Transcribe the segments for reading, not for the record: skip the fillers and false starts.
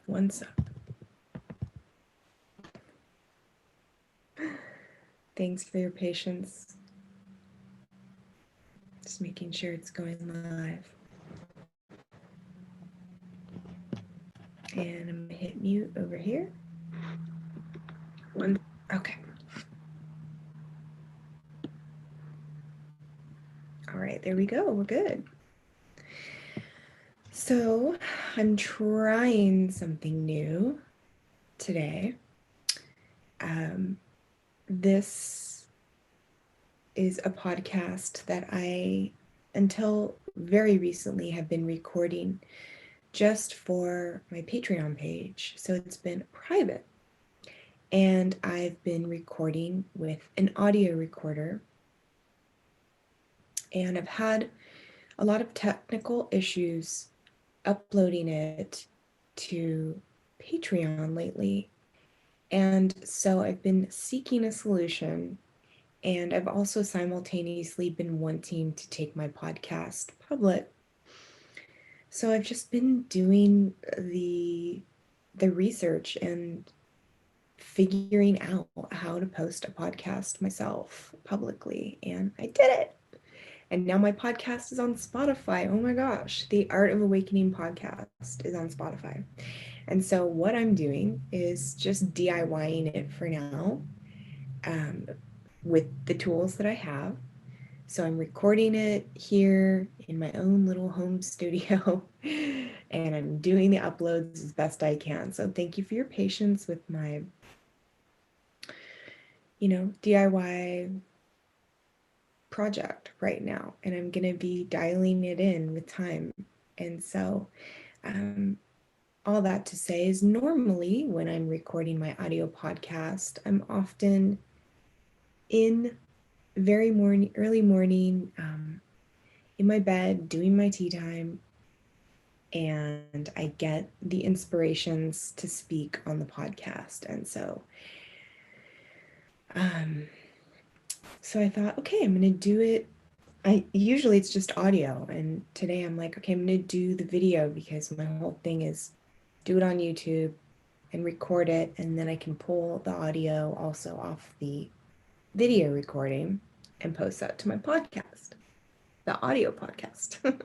One sec. Thanks for your patience. Just making sure it's going live. And I'm gonna hit mute over here. Okay. All right, there we go. We're good. So I'm trying something new today. This is a podcast that I, until very recently, have been recording just for my Patreon page. So it's been private. And I've been recording with an audio recorder. And I've had a lot of technical issues uploading it to Patreon lately. And so I've been seeking a solution, and I've also simultaneously been wanting to take my podcast public. So I've just been doing the research and figuring out how to post a podcast myself publicly, and I did it. And now my podcast is on Spotify. Oh my gosh, the Art of Awakening podcast is on Spotify. And so what I'm doing is just DIYing it for now, with the tools that I have. So I'm recording it here in my own little home studio, and I'm doing the uploads as best I can. So thank you for your patience with my, DIY project right now. And I'm going to be dialing it in with time. And so, all that to say is normally when I'm recording my audio podcast, I'm often in early morning, in my bed doing my tea time, and I get the inspirations to speak on the podcast. And so I thought, okay, I'm gonna do it. Usually it's just audio, and today I'm like, okay, I'm gonna do the video because my whole thing is do it on YouTube and record it, and then I can pull the audio also off the video recording and post that to my podcast, the audio podcast.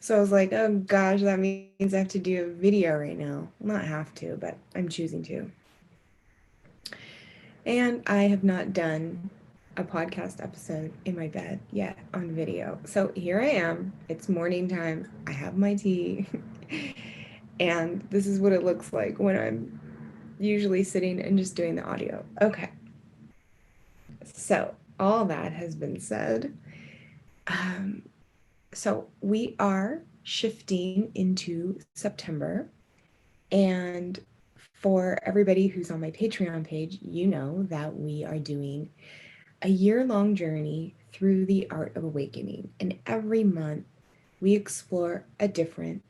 So I was like, oh gosh, that means I have to do a video right now. Well, not have to, but I'm choosing to. And I have not done a podcast episode in my bed yet on video. So here I am. It's morning time. I have my tea. And this is what it looks like when I'm usually sitting and just doing the audio. Okay. So all that has been said. So we are shifting into September. And for everybody who's on my Patreon page, you know that we are doing a year-long journey through the Art of Awakening. And every month we explore a different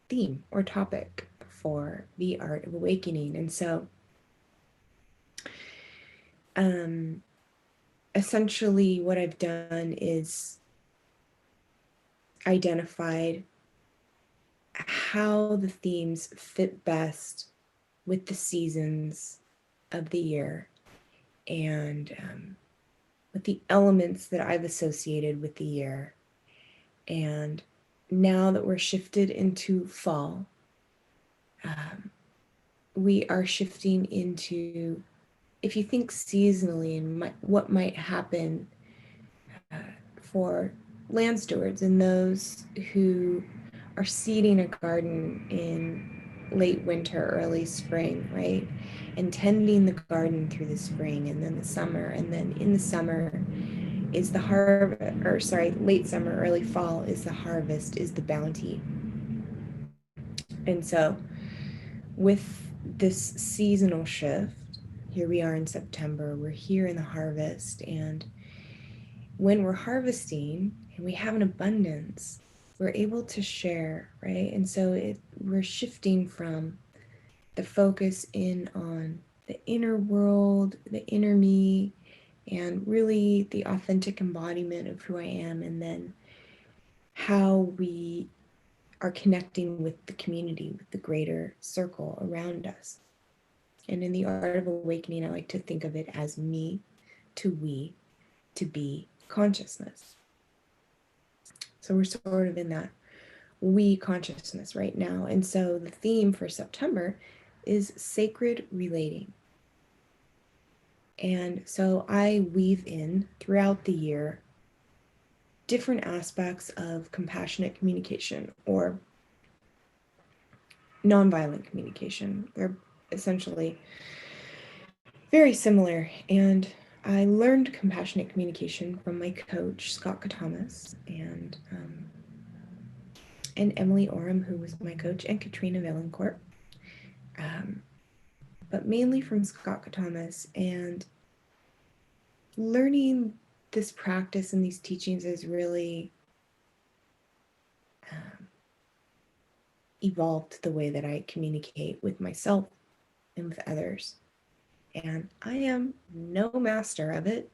theme or topic for the Art of Awakening. And so essentially what I've done is identified how the themes fit best with the seasons of the year, and with the elements that I've associated with the year. And now that we're shifted into fall, we are shifting into, if you think seasonally and what might happen for land stewards and those who are seeding a garden in late winter, early spring, right? And tending the garden through the spring and then the summer. And then in the summer is the harvest, or sorry, late summer, early fall is the harvest, is the bounty. And so with this seasonal shift, here we are in September, we're here in the harvest, and when we're harvesting and we have an abundance, we're able to share, right? And so we're shifting from the focus in on the inner world, the inner me, and really the authentic embodiment of who I am, and then how we are connecting with the community, with the greater circle around us. And in the art of awakening, I like to think of it as me to we to be consciousness. So we're sort of in that we consciousness right now. And so the theme for September is sacred relating. And so I weave in throughout the year different aspects of compassionate communication or nonviolent communication. They're essentially very similar. And I learned compassionate communication from my coach, Scott Thomas, and Emily Orem, who was my coach, and Katrina Valencourt. But mainly from Scott Thomas. And learning this practice and these teachings has really evolved the way that I communicate with myself and with others. And I am no master of it.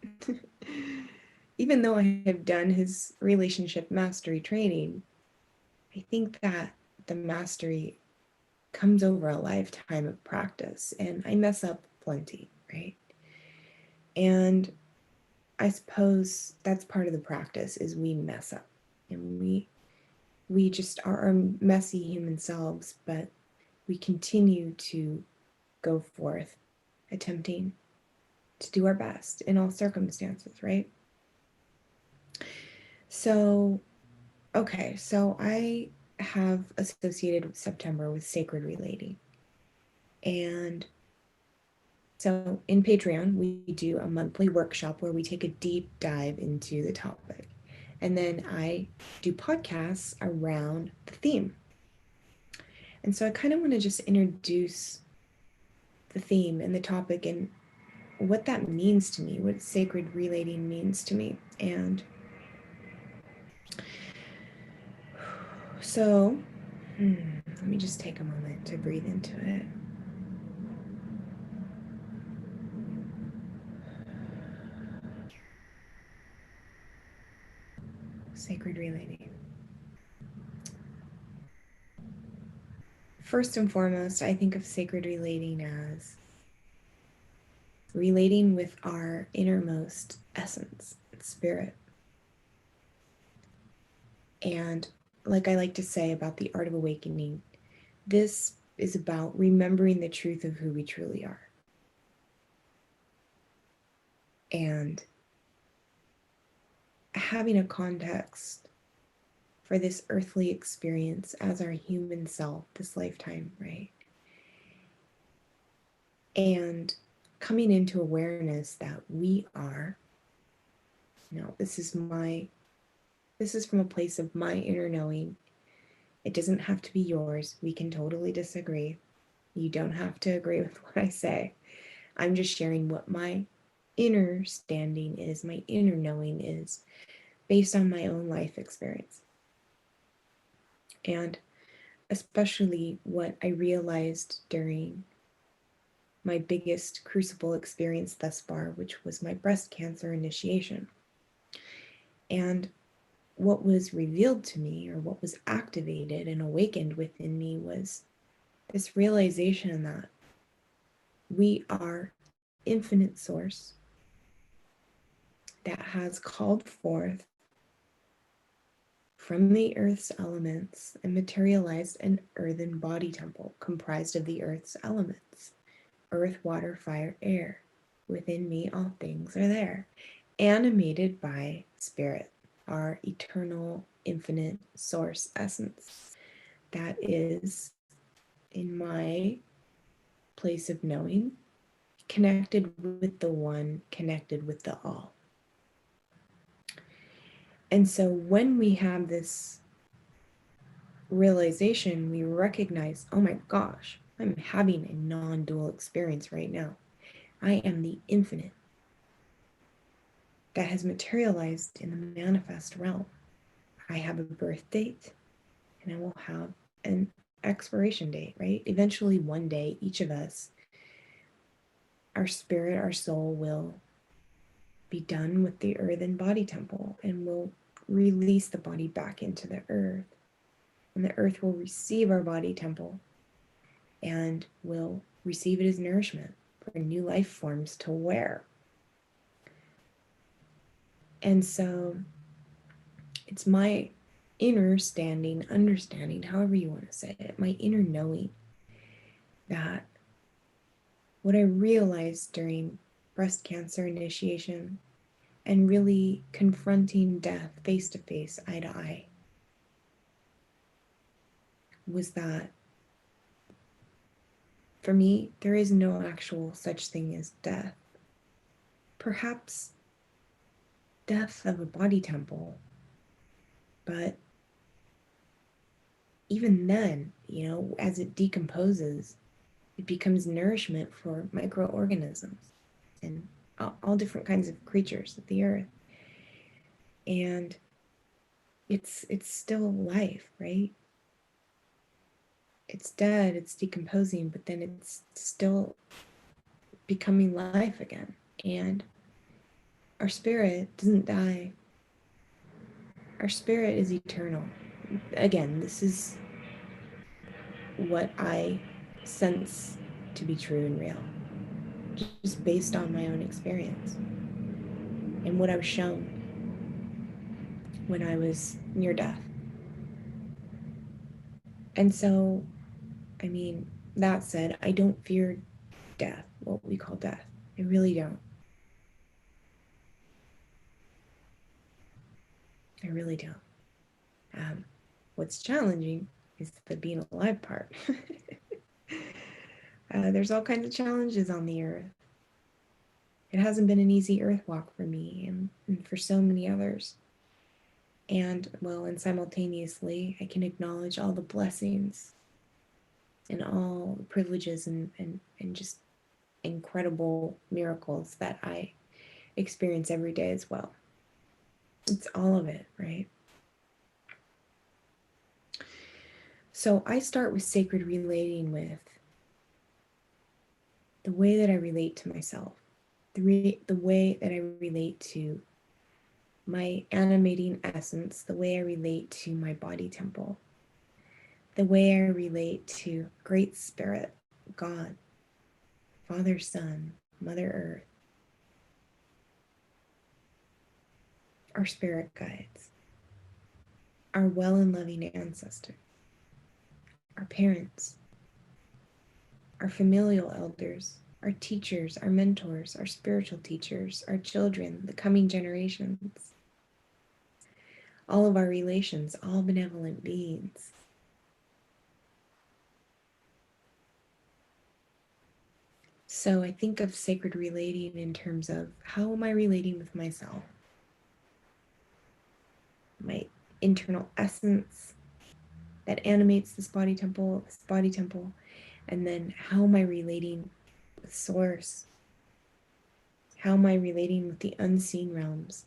Even though I have done his relationship mastery training, I think that the mastery comes over a lifetime of practice, and I mess up plenty, right? And I suppose that's part of the practice is we mess up, and we just are our messy human selves, but we continue to go forth attempting to do our best in all circumstances, right? So, okay, so I have associated September with sacred relating. And so in Patreon, we do a monthly workshop where we take a deep dive into the topic. And then I do podcasts around the theme. And so I kind of want to just introduce the theme and the topic and what that means to me, what sacred relating means to me. And so, let me just take a moment to breathe into it. Sacred relating. First and foremost, I think of sacred relating as relating with our innermost essence, spirit. And like I like to say about the art of awakening, this is about remembering the truth of who we truly are. And having a context for this earthly experience as our human self, this lifetime, right? And coming into awareness that we are, this is from a place of my inner knowing. It doesn't have to be yours. We can totally disagree. You don't have to agree with what I say. I'm just sharing what my inner standing is, my inner knowing is, based on my own life experience. And especially what I realized during my biggest crucible experience thus far, which was my breast cancer initiation. And what was revealed to me, or what was activated and awakened within me, was this realization that we are infinite source that has called forth from the earth's elements and materialized an earthen body temple comprised of the earth's elements: earth, water, fire, air. Within me, all things are there, animated by spirit, our eternal, infinite source essence. That is, in my place of knowing, connected with the one, connected with the all. And so when we have this realization, we recognize, oh my gosh, I'm having a non-dual experience right now. I am the infinite that has materialized in the manifest realm. I have a birth date and I will have an expiration date, right? Eventually, one day, each of us, our spirit, our soul will be done with the earthen body temple and will release the body back into the earth. And the earth will receive our body temple and will receive it as nourishment for new life forms to wear. And so it's my inner understanding, however you want to say it, my inner knowing that what I realized during breast cancer initiation and really confronting death face to face, eye to eye, was that for me, there is no actual such thing as death. Perhaps death of a body temple, but even then, as it decomposes, it becomes nourishment for microorganisms and all different kinds of creatures of the earth. And it's still life, right? It's dead, it's decomposing, but then it's still becoming life again. And our spirit doesn't die. Our spirit is eternal. Again, this is what I sense to be true and real, just based on my own experience and what I was shown when I was near death. And so, I mean, that said, I don't fear death, what we call death. I really don't. I really don't. What's challenging is the being alive part. There's all kinds of challenges on the earth. It hasn't been an easy earth walk for me and for so many others. And simultaneously, I can acknowledge all the blessings and all the privileges and just incredible miracles that I experience every day as well. It's all of it, right? So I start with sacred relating with the way that I relate to myself, the way that I relate to my animating essence, the way I relate to my body temple, the way I relate to Great Spirit, God, Father, Son, Mother Earth, our spirit guides, our well and loving ancestors, our parents, our familial elders, our teachers, our mentors, our spiritual teachers, our children, the coming generations, all of our relations, all benevolent beings. So I think of sacred relating in terms of how am I relating with myself? My internal essence that animates this body temple, and then how am I relating with Source? How am I relating with the unseen realms?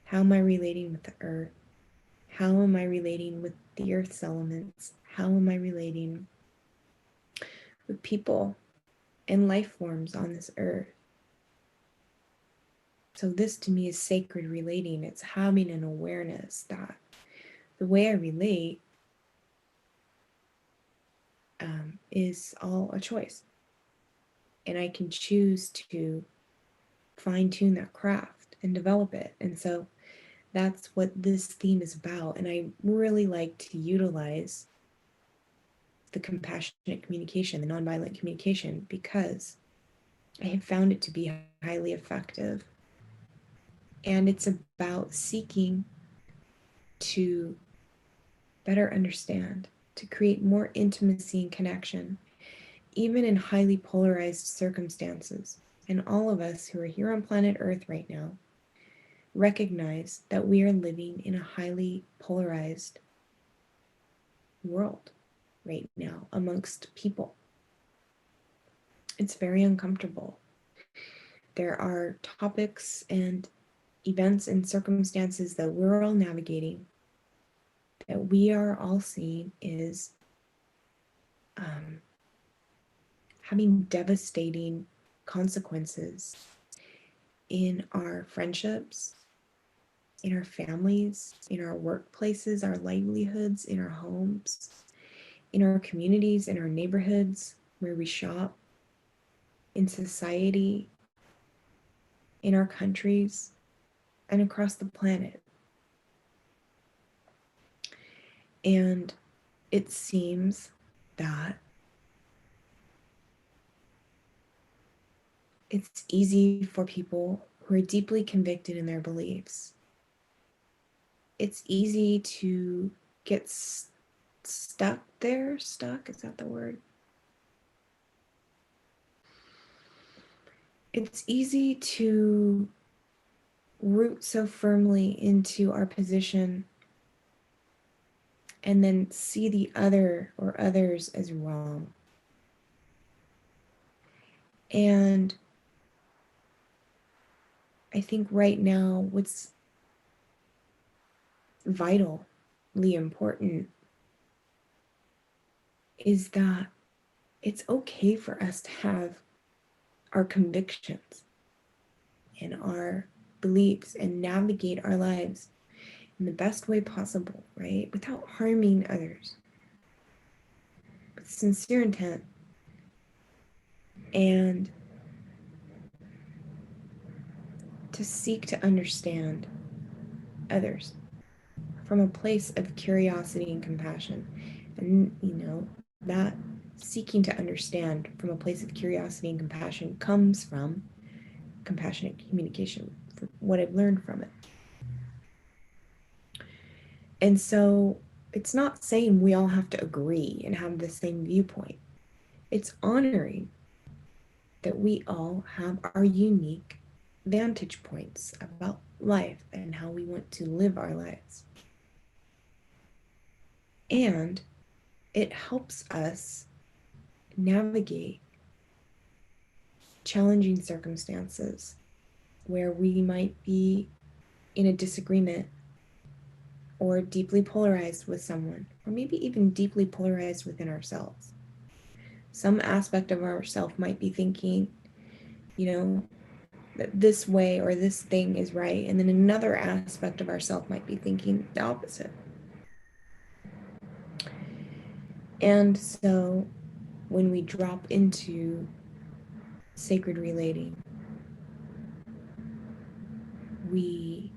How am I relating with the earth? How am I relating with the earth's elements? How am I relating with people and life forms on this earth? So this to me is sacred relating. It's having an awareness that the way I relate is all a choice. And I can choose to fine tune that craft and develop it. And so that's what this theme is about. And I really like to utilize the compassionate communication, the nonviolent communication, because I have found it to be highly effective. And it's about seeking to better understand, to create more intimacy and connection, even in highly polarized circumstances. And all of us who are here on planet Earth right now recognize that we are living in a highly polarized world right now amongst people. It's very uncomfortable. There are topics and events and circumstances that we're all navigating, that we are all seeing is having devastating consequences in our friendships, in our families, in our workplaces, our livelihoods, in our homes, in our communities, in our neighborhoods where we shop, in society, in our countries, and across the planet. And it seems that it's easy for people who are deeply convicted in their beliefs. It's easy to get stuck there. Stuck, is that the word? It's easy to root so firmly into our position and then see the other or others as wrong. And I think right now what's vitally important is that it's okay for us to have our convictions and our beliefs and navigate our lives in the best way possible, right? Without harming others, with sincere intent. And to seek to understand others from a place of curiosity and compassion. And, that seeking to understand from a place of curiosity and compassion comes from compassionate communication, from what I've learned from it. And so it's not saying we all have to agree and have the same viewpoint. It's honoring that we all have our unique vantage points about life and how we want to live our lives. And it helps us navigate challenging circumstances where we might be in a disagreement or deeply polarized with someone, or maybe even deeply polarized within ourselves. Some aspect of ourself might be thinking, that this way or this thing is right, and then another aspect of ourself might be thinking the opposite. And so when we drop into sacred relating, we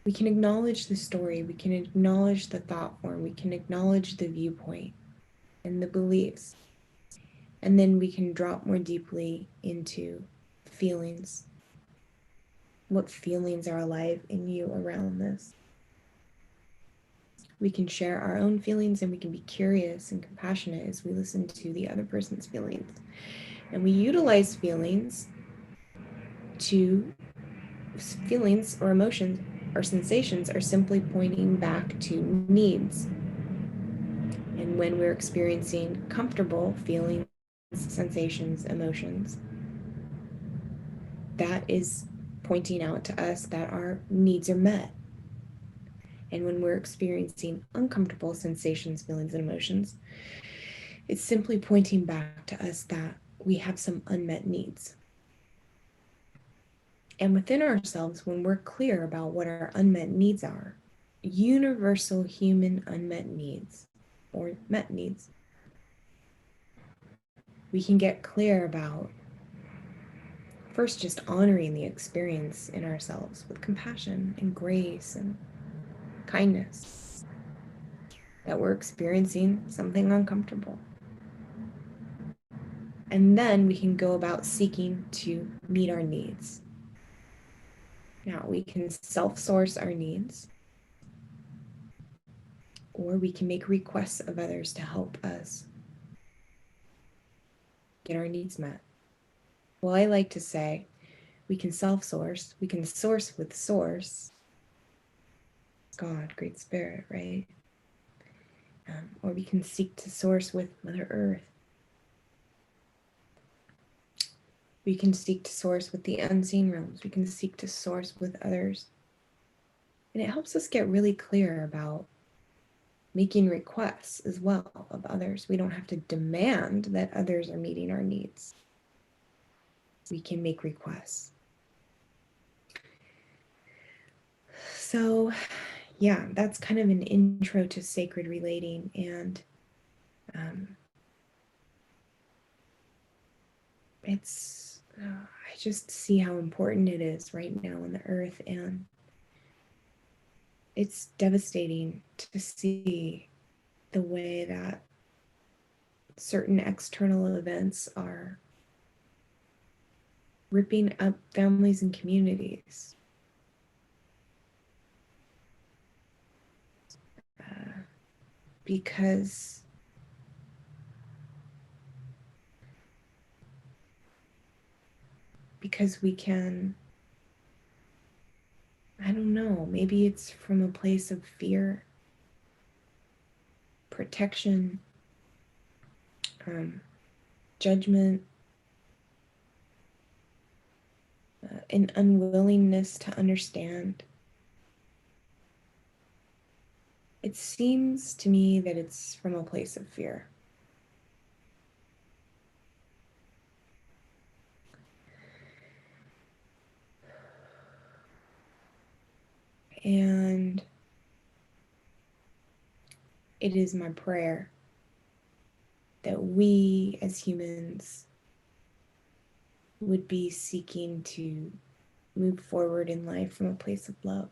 we can acknowledge the story, we can acknowledge the thought form, we can acknowledge the viewpoint and the beliefs, and then we can drop more deeply into feelings. What feelings are alive in you around this? We can share our own feelings, and we can be curious and compassionate as we listen to the other person's feelings. And we utilize feelings or emotions or sensations are simply pointing back to needs. And when we're experiencing comfortable feelings, sensations, emotions, that is pointing out to us that our needs are met. And when we're experiencing uncomfortable sensations, feelings, and emotions, it's simply pointing back to us that we have some unmet needs. And within ourselves, when we're clear about what our unmet needs are, universal human unmet needs or met needs, we can get clear about first just honoring the experience in ourselves with compassion and grace and kindness, that we're experiencing something uncomfortable. And then we can go about seeking to meet our needs. Now, we can self-source our needs, or we can make requests of others to help us get our needs met. Well, I like to say we can self-source, we can source with source, God, Great Spirit, right? Or we can seek to source with Mother Earth. We can seek to source with the unseen realms. We can seek to source with others. And it helps us get really clear about making requests as well of others. We don't have to demand that others are meeting our needs. We can make requests. So, yeah, that's kind of an intro to sacred relating, and I just see how important it is right now on the earth, and it's devastating to see the way that certain external events are ripping up families and communities. Because we can, I don't know, maybe it's from a place of fear, protection, judgment, an unwillingness to understand. It seems to me that it's from a place of fear. And it is my prayer that we as humans would be seeking to move forward in life from a place of love.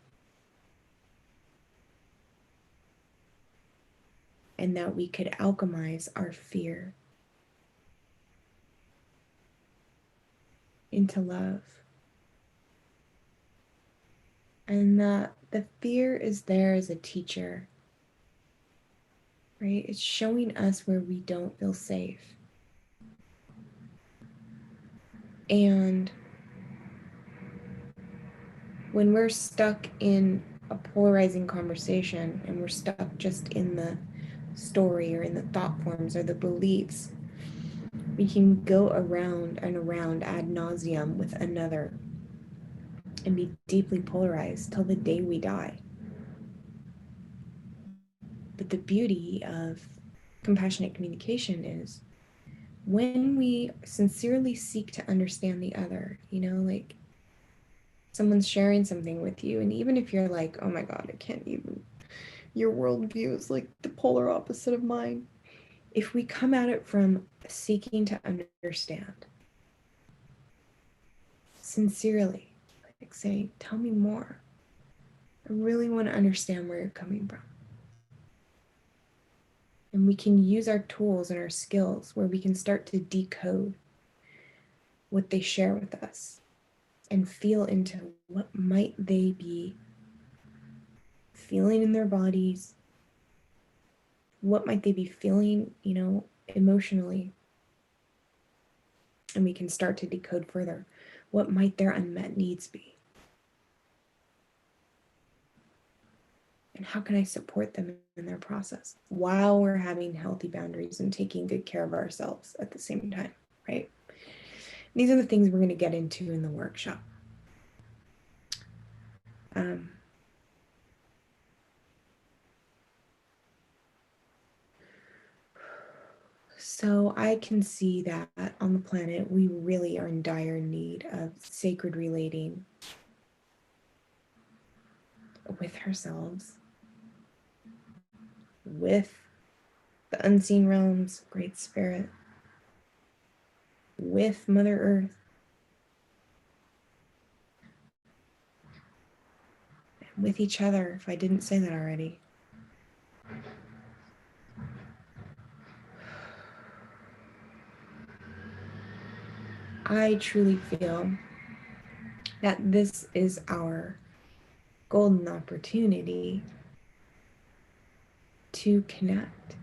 And that we could alchemize our fear into love. And that the fear is there as a teacher, right? It's showing us where we don't feel safe. And when we're stuck in a polarizing conversation and we're stuck just in the story or in the thought forms or the beliefs, we can go around and around ad nauseum with another and be deeply polarized till the day we die. But the beauty of compassionate communication is when we sincerely seek to understand the other, like someone's sharing something with you, and even if you're like, oh my God, I can't even, your worldview is like the polar opposite of mine. If we come at it from seeking to understand, sincerely, like saying, tell me more. I really want to understand where you're coming from. And we can use our tools and our skills where we can start to decode what they share with us and feel into what might they be feeling in their bodies, what might they be feeling, emotionally. And we can start to decode further. What might their unmet needs be? And how can I support them in their process while we're having healthy boundaries and taking good care of ourselves at the same time, right? These are the things we're going to get into in the workshop. So I can see that on the planet, we really are in dire need of sacred relating with ourselves, with the unseen realms, Great Spirit, with Mother Earth, and with each other, if I didn't say that already. I truly feel that this is our golden opportunity to connect.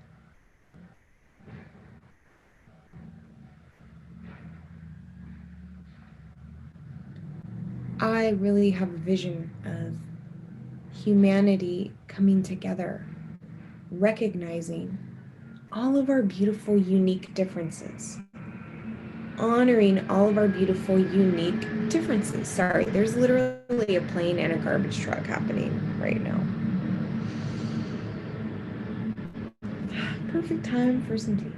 I really have a vision of humanity coming together, recognizing all of our beautiful, unique differences, honoring all of our beautiful, unique differences. Sorry, there's literally a plane and a garbage truck happening right now. Perfect time for some tea.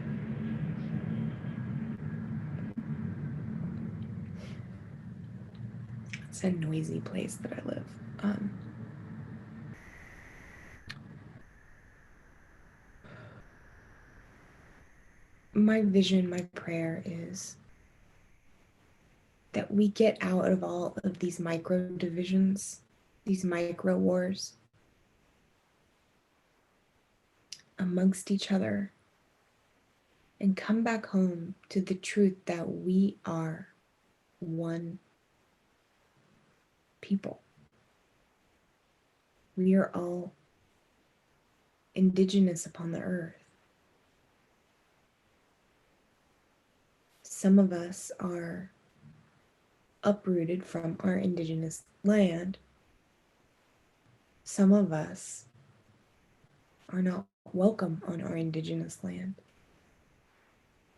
It's a noisy place that I live. my vision, my prayer is that we get out of all of these micro divisions, these micro wars amongst each other, and come back home to the truth that we are one people. We are all indigenous upon the earth. Some of us are uprooted from our indigenous land. Some of us are not welcome on our indigenous land.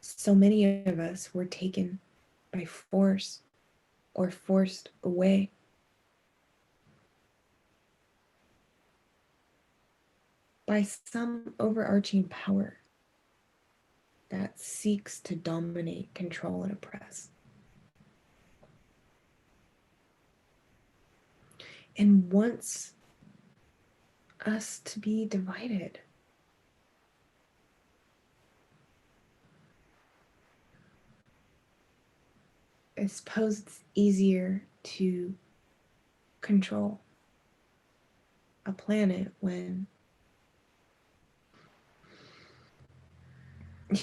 So many of us were taken by force or forced away. By some overarching power that seeks to dominate, control, and oppress. And wants us to be divided. I suppose it's easier to control a planet when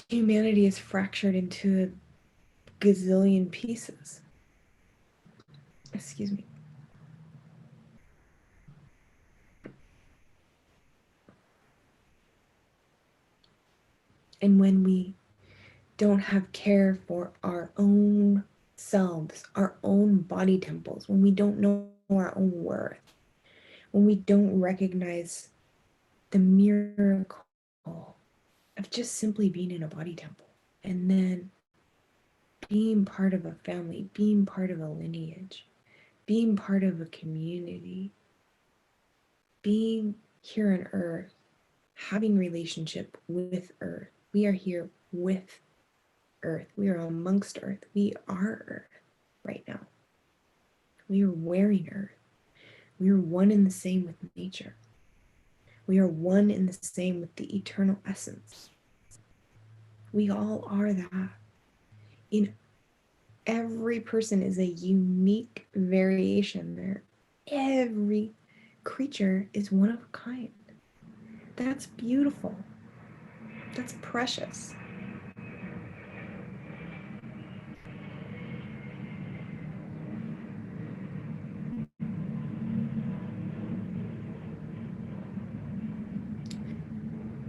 humanity is fractured into a gazillion pieces. Excuse me. And when we don't have care for our own selves, our own body temples, when we don't know our own worth, when we don't recognize the miracle of just simply being in a body temple and then being part of a family, being part of a lineage, being part of a community, being here on earth, having relationship with earth. We are here with earth. We are amongst earth. We are earth right now. We are wearing earth. We are one and the same with nature. We are one and the same with the eternal essence. We all are that. In every person is a unique variation there. Every creature is one of a kind. That's beautiful. That's precious.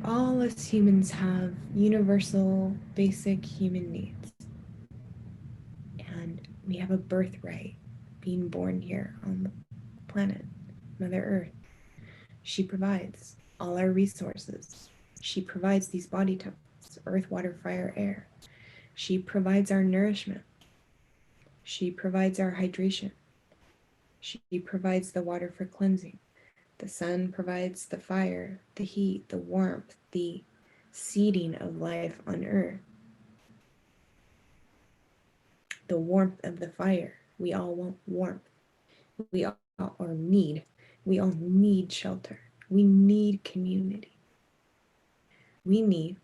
All us humans have universal, basic human needs. And we have a birthright being born here on the planet, Mother Earth. She provides all our resources. She provides these body temples, earth, water, fire, air. She provides our nourishment. She provides our hydration. She provides the water for cleansing. The sun provides the fire, the heat, the warmth, the seeding of life on earth. The warmth of the fire. We all want warmth. We all need shelter. We need community. We need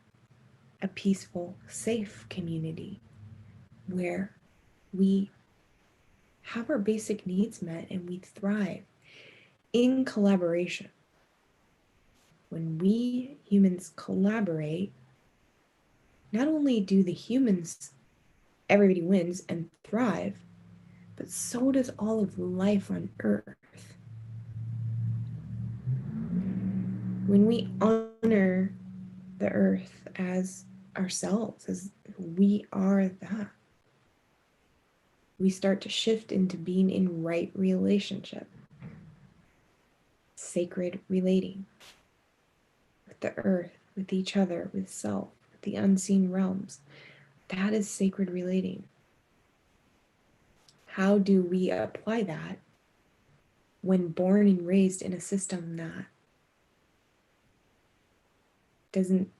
a peaceful, safe community where we have our basic needs met and we thrive in collaboration. When we humans collaborate, not only do the humans, everybody wins and thrive, but so does all of life on Earth. When we honor the Earth as ourselves, as we are that, we start to shift into being in right relationship, sacred relating with the earth, with each other, with self, with the unseen realms. That is sacred relating. How do we apply that when born and raised in a system that doesn't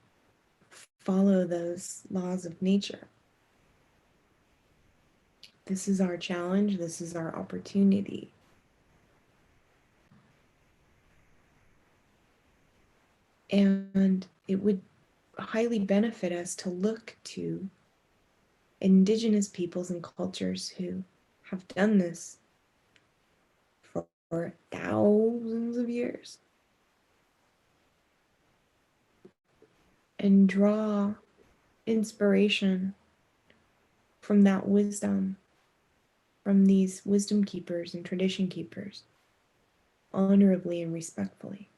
follow those laws of nature? This is our challenge. This is our opportunity. And it would highly benefit us to look to indigenous peoples and cultures who have done this for thousands of years and draw inspiration from that wisdom, from these wisdom keepers and tradition keepers, honorably and respectfully,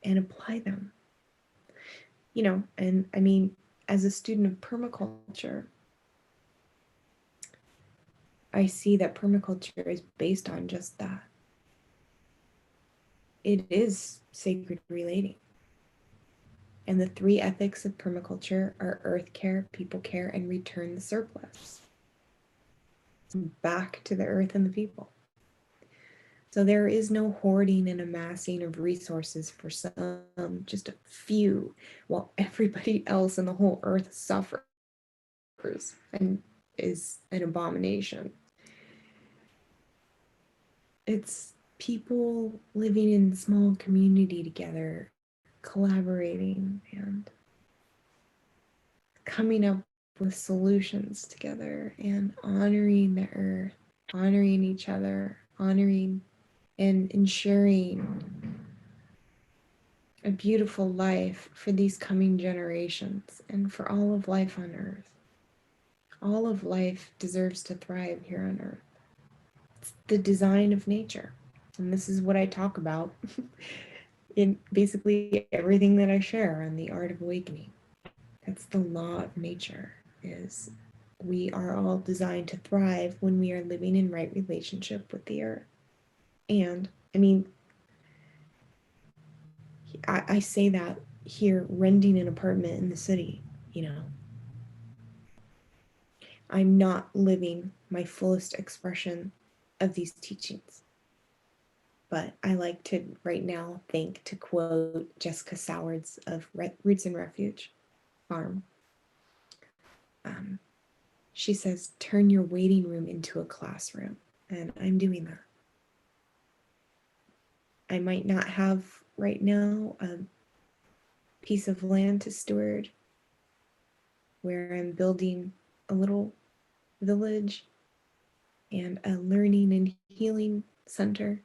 and apply them. You know, and I mean, as a student of permaculture, I see that permaculture is based on just that. It is sacred relating. And the three ethics of permaculture are earth care, people care, and return the surplus back to the earth and the people. So there is no hoarding and amassing of resources for some, just a few, while everybody else in the whole earth suffers and is an abomination. It's people living in small community together, collaborating and coming up with solutions together and honoring the earth, honoring each other, honoring and ensuring a beautiful life for these coming generations and for all of life on earth. All of life deserves to thrive here on earth. It's the design of nature. And this is what I talk about in basically everything that I share on the art of awakening. That's the law of nature, is we are all designed to thrive when we are living in right relationship with the earth. And I mean, I say that here, renting an apartment in the city, you know, I'm not living my fullest expression of these teachings. But I like to right now think, to quote Jessica Sowards of Roots and Refuge Farm. She says, turn your waiting room into a classroom. And I'm doing that. I might not have right now a piece of land to steward where I'm building a little village and a learning and healing center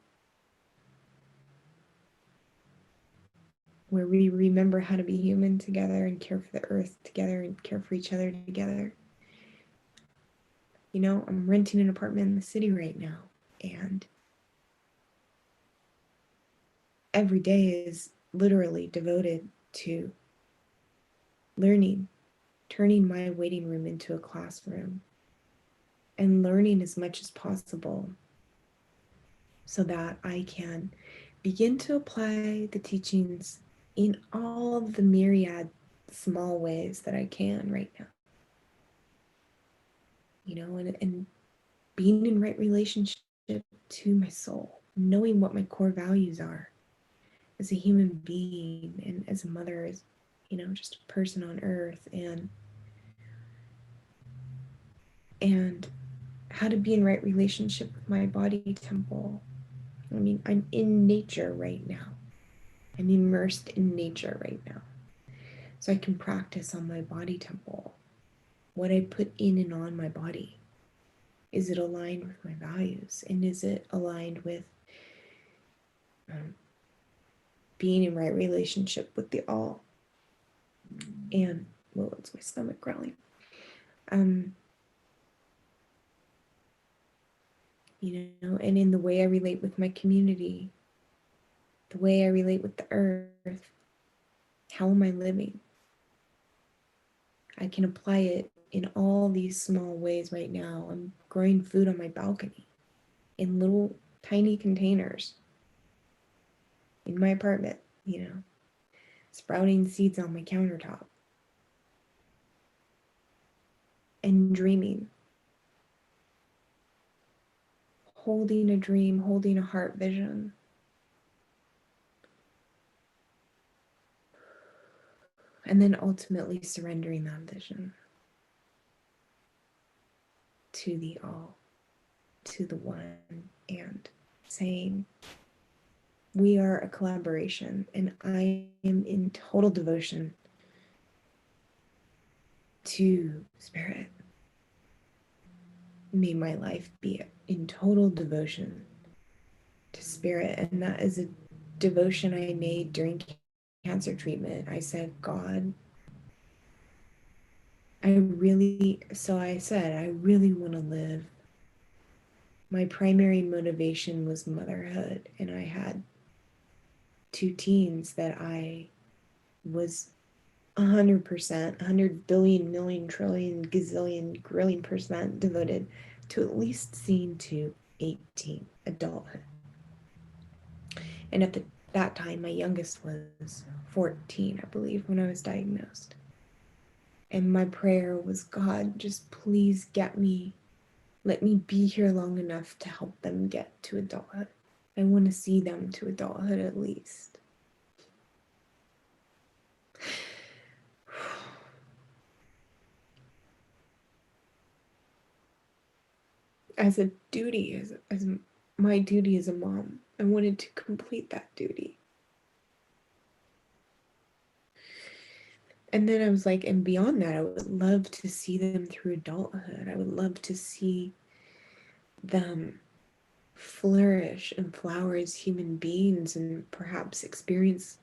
where we remember how to be human together and care for the earth together and care for each other together. You know, I'm renting an apartment in the city right now, and every day is literally devoted to learning, turning my waiting room into a classroom, and learning as much as possible so that I can begin to apply the teachings in all the myriad small ways that I can right now. You know, and being in right relationship to my soul, knowing what my core values are as a human being and as a mother, as, you know, just a person on earth, and how to be in right relationship with my body temple. I mean, I'm in nature right now. I'm immersed in nature right now. So I can practice on my body temple. What I put in and on my body. Is it aligned with my values? And is it aligned with being in right relationship with the all? And, well, it's my stomach growling. You know, and in the way I relate with my community, the way I relate with the earth, how am I living? I can apply it in all these small ways right now. I'm growing food on my balcony in little tiny containers in my apartment, you know, sprouting seeds on my countertop and dreaming, holding a dream, holding a heart vision. And then ultimately surrendering that vision to the all, to the one, and saying, we are a collaboration, and I am in total devotion to Spirit. May my life be in total devotion to Spirit. And that is a devotion I made during cancer treatment. I said, God, I said, I really want to live. My primary motivation was motherhood, and I had 2 teens that I was 100%, 100 billion, million, trillion, gazillion, grillion percent devoted to at least seeing to 18, adulthood. And at that time, my youngest was 14, I believe, when I was diagnosed. And my prayer was, God, just please let me be here long enough to help them get to adulthood. I want to see them to adulthood at least. As a duty, as my duty as a mom, I wanted to complete that duty. And then I was like, and beyond that, I would love to see them through adulthood. I would love to see them flourish and flower as human beings and perhaps experience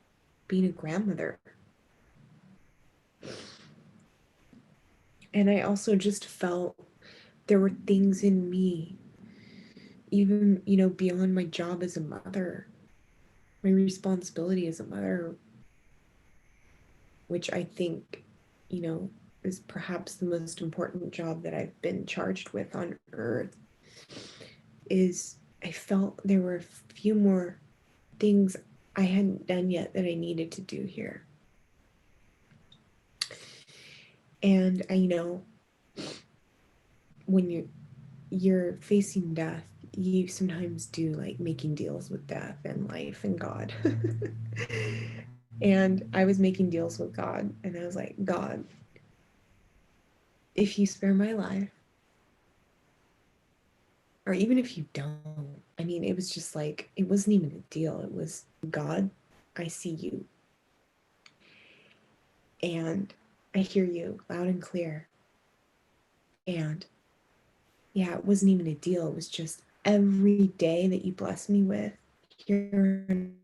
being a grandmother. And I also just felt there were things in me, even, beyond my job as a mother, my responsibility as a mother, which I think, is perhaps the most important job that I've been charged with on earth, is I felt there were a few more things I hadn't done yet that I needed to do here. And when you're facing death, you sometimes do like making deals with death and life and God. And I was making deals with God, and I was like, God, if you spare my life, or even if you don't, I mean, it was just like, it wasn't even a deal. It was, God, I see you. And I hear you loud and clear. And yeah, it wasn't even a deal. It was just every day that you bless me with here on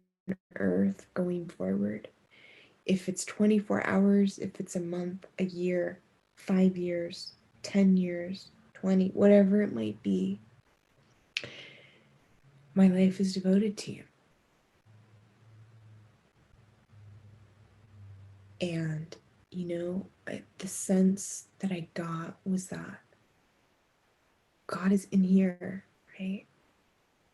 earth going forward. If it's 24 hours, if it's a month, a year, 5 years, 10 years, 20, whatever it might be, my life is devoted to you. And, the sense that I got was that God is in here, right?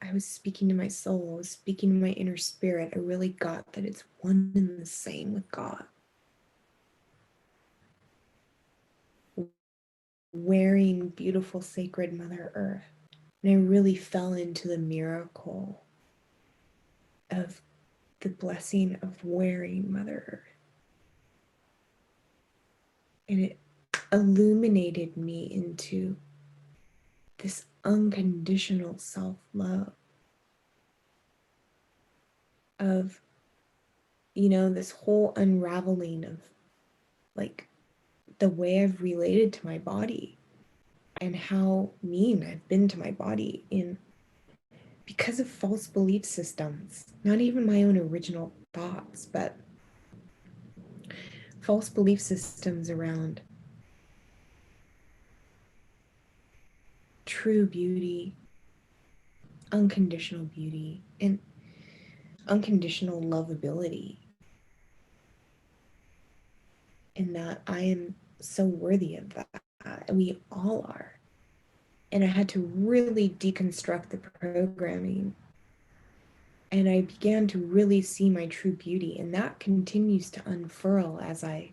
I was speaking to my soul, I was speaking to my inner spirit. I really got that it's one and the same with God. Wearing beautiful, sacred Mother Earth. And I really fell into the miracle of the blessing of wearing Mother Earth. And it illuminated me into this unconditional self-love of, this whole unraveling of like the way I've related to my body and how mean I've been to my body because of false belief systems, not even my own original thoughts, but false belief systems around true beauty, unconditional beauty, and unconditional lovability. And that I am so worthy of that. We all are. And I had to really deconstruct the programming. And I began to really see my true beauty. And that continues to unfurl as I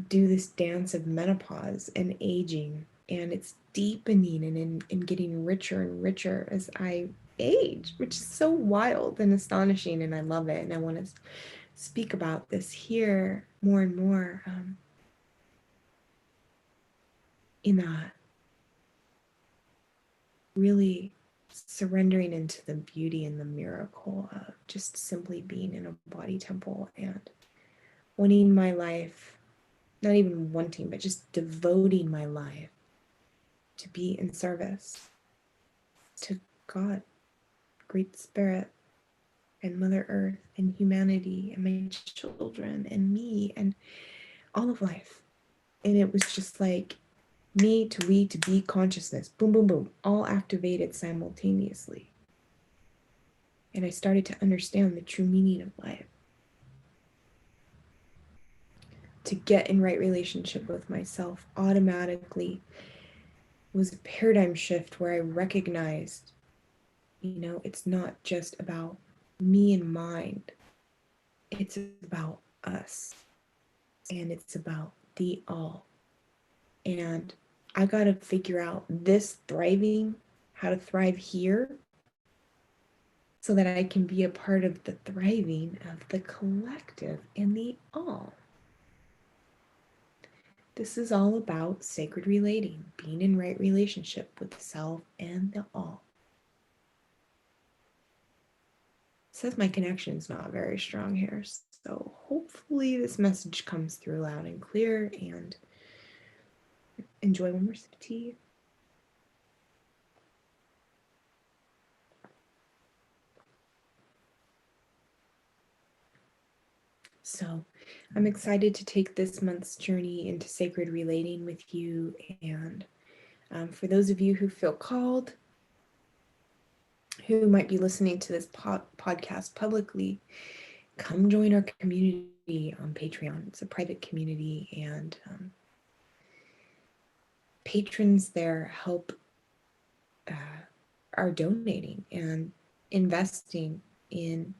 do this dance of menopause and aging. And it's deepening and getting richer and richer as I age, which is so wild and astonishing. And I love it. And I want to speak about this here more and more in that really surrendering into the beauty and the miracle of just simply being in a body temple and wanting my life, not even wanting, but just devoting my life to be in service to God, Great Spirit, and Mother Earth, and humanity, and my children, and me, and all of life. And it was just like me to we to be consciousness, boom, boom, boom, all activated simultaneously. And I started to understand the true meaning of life. To get in right relationship with myself automatically was a paradigm shift where I recognized, it's not just about me and mind, it's about us, and it's about the all. And I got to figure out this thriving, how to thrive here, so that I can be a part of the thriving of the collective and the all. This is all about sacred relating, being in right relationship with the self and the all. It says my connection is not very strong here, so hopefully this message comes through loud and clear. And enjoy one more sip of tea. So I'm excited to take this month's journey into sacred relating with you. And for those of you who feel called, who might be listening to this podcast publicly, come join our community on Patreon. It's a private community, and patrons there help are donating and investing in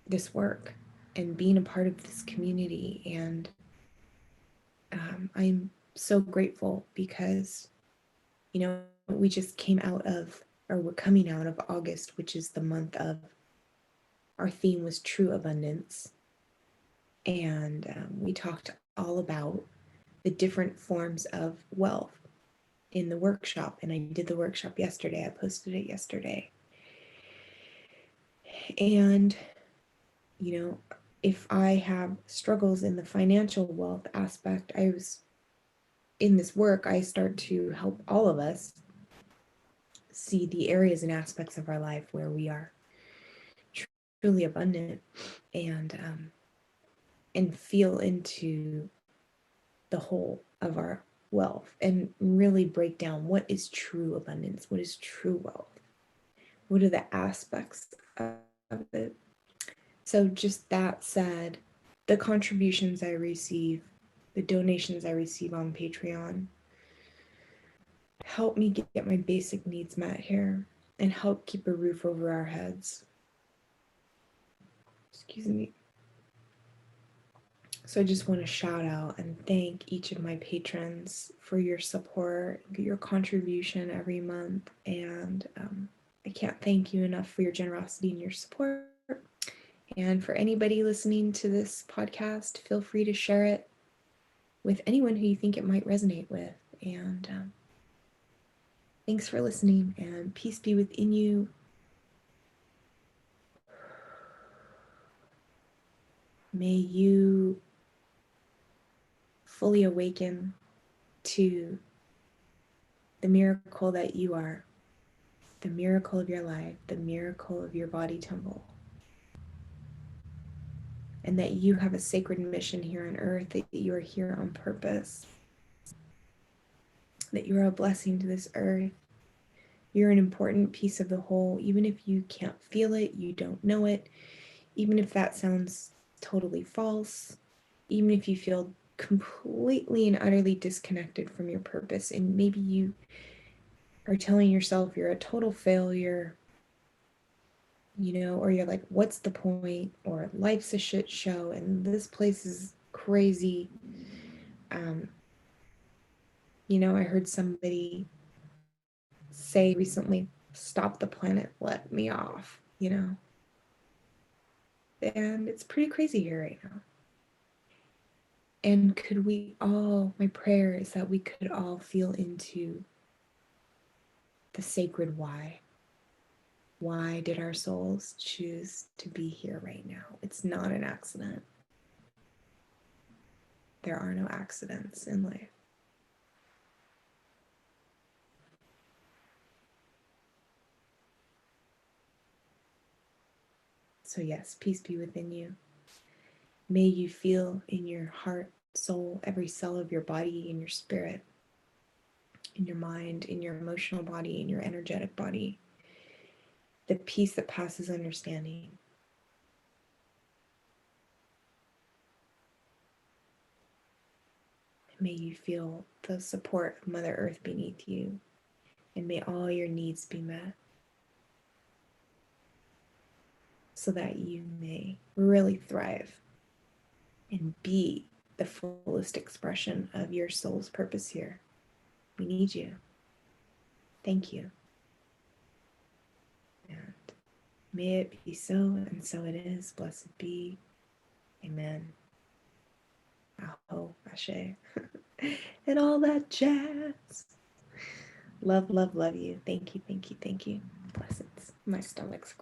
this work and being a part of this community. And I'm so grateful because, we just came out of, or we're coming out of August, which is the month of, our theme was true abundance. And we talked all about the different forms of wealth in the workshop. And I did the workshop yesterday. I posted it yesterday. And, if I have struggles in the financial wealth aspect, in this work, I start to help all of us see the areas and aspects of our life where we are truly abundant, and feel into the whole of our wealth and really break down what is true abundance, what is true wealth, what are the aspects of it. So just that said, the contributions I receive, the donations I receive on Patreon help me get my basic needs met here and help keep a roof over our heads. Excuse me. So I just want to shout out and thank each of my patrons for your support, your contribution every month. And I can't thank you enough for your generosity and your support. And for anybody listening to this podcast, feel free to share it with anyone who you think it might resonate with. And thanks for listening, and peace be within you. May you fully awaken to the miracle that you are, the miracle of your life, the miracle of your body temple, and that you have a sacred mission here on earth, that you are here on purpose, that you are a blessing to this earth. You're an important piece of the whole, even if you can't feel it, you don't know it, even if that sounds totally false, even if you feel completely and utterly disconnected from your purpose, and maybe you are telling yourself you're a total failure, or you're like, what's the point? Or life's a shit show and this place is crazy. I heard somebody say recently, stop the planet, let me off, and it's pretty crazy here right now. And could we all, my prayer is that we could all feel into the sacred why. Why did our souls choose to be here right now? It's not an accident. There are no accidents in life. So yes, peace be within you. May you feel in your heart, soul, every cell of your body, in your spirit, in your mind, in your emotional body, in your energetic body, the peace that passes understanding. May you feel the support of Mother Earth beneath you, and may all your needs be met so that you may really thrive and be the fullest expression of your soul's purpose here. We need you. Thank you. And may it be so, and so it is. Blessed be. Amen. Aho, ashe. And all that jazz. Love, love, love you. Thank you, thank you, thank you. Blessings. My stomach's